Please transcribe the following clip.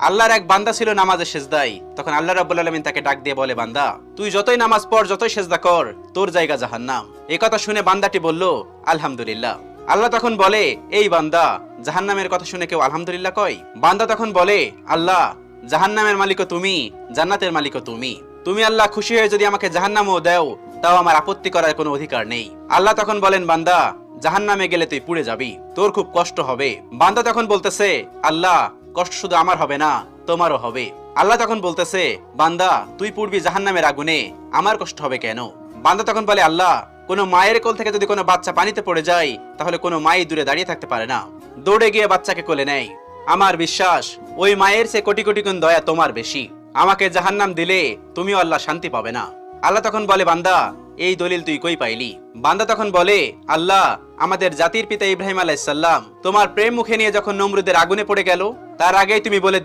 আল্লাহর এক বান্দা ছিল নামাজে সেজদায়। তখন আল্লাহ রাব্বুল আলামিন তাকে ডাক দিয়ে বলে, বান্দা তুই যতই নামাজ পড়, যতই সেজদা কর, তোর জায়গা জাহান্নাম। এই কথা শুনে বান্দাটি বলল, আলহামদুলিল্লাহ। আল্লাহ তখন বলে, এই বান্দা, জাহান্নামের কথা শুনে কেউ আলহামদুলিল্লাহ কয়? বান্দা তখন বলে, আল্লাহ, জাহান্নামের মালিকও তুমি, জান্নাতের মালিকও তুমি। তুমি আল্লাহ খুশি হয়ে যদি আমাকে জাহান্নামও দাও, তাও আমার আপত্তি করার কোনো অধিকার নেই। আল্লাহ তখন বলেন, বান্দা, জাহান্নামে গেলে তুই পুড়ে যাবি, তোর খুব কষ্ট হবে। বান্দা তখন বলতেছে, আল্লাহ, কষ্ট শুধু আমার হবে না, তোমারও হবে। আল্লাহ তখন বলতেছে, বান্দা, তুই পুড়বি জাহান্নামের আগুনে, আমার কষ্ট হবে কেন? বান্দা তখন বলে, আল্লাহ, কোনো মায়ের কোল থেকে যদি কোনো বাচ্চা পানিতে পড়ে যায়, তাহলে কোনো মাই দূরে দাঁড়িয়ে থাকতে পারে না, দৌড়ে গিয়ে বাচ্চাকে কোলে নেয়। আমার বিশ্বাস ওই মায়ের চেয়ে কোটি কোটি গুণ দয়া তোমার বেশি। আমাকে জাহান্নাম দিলে তুমিও আল্লাহ শান্তি পাবে না। আল্লাহ তখন বলে, বান্দা, এই দলিল তুই কই পাইলি? বান্দা তখন বলে, আল্লাহ, আমাদের জাতির পিতা ইব্রাহিম আলাইহিস সালাম তোমার প্রেম মুখে নিয়ে যখন নমরুদের আগুনে পড়ে গেল, তার আগেই তুমি বলে দিলে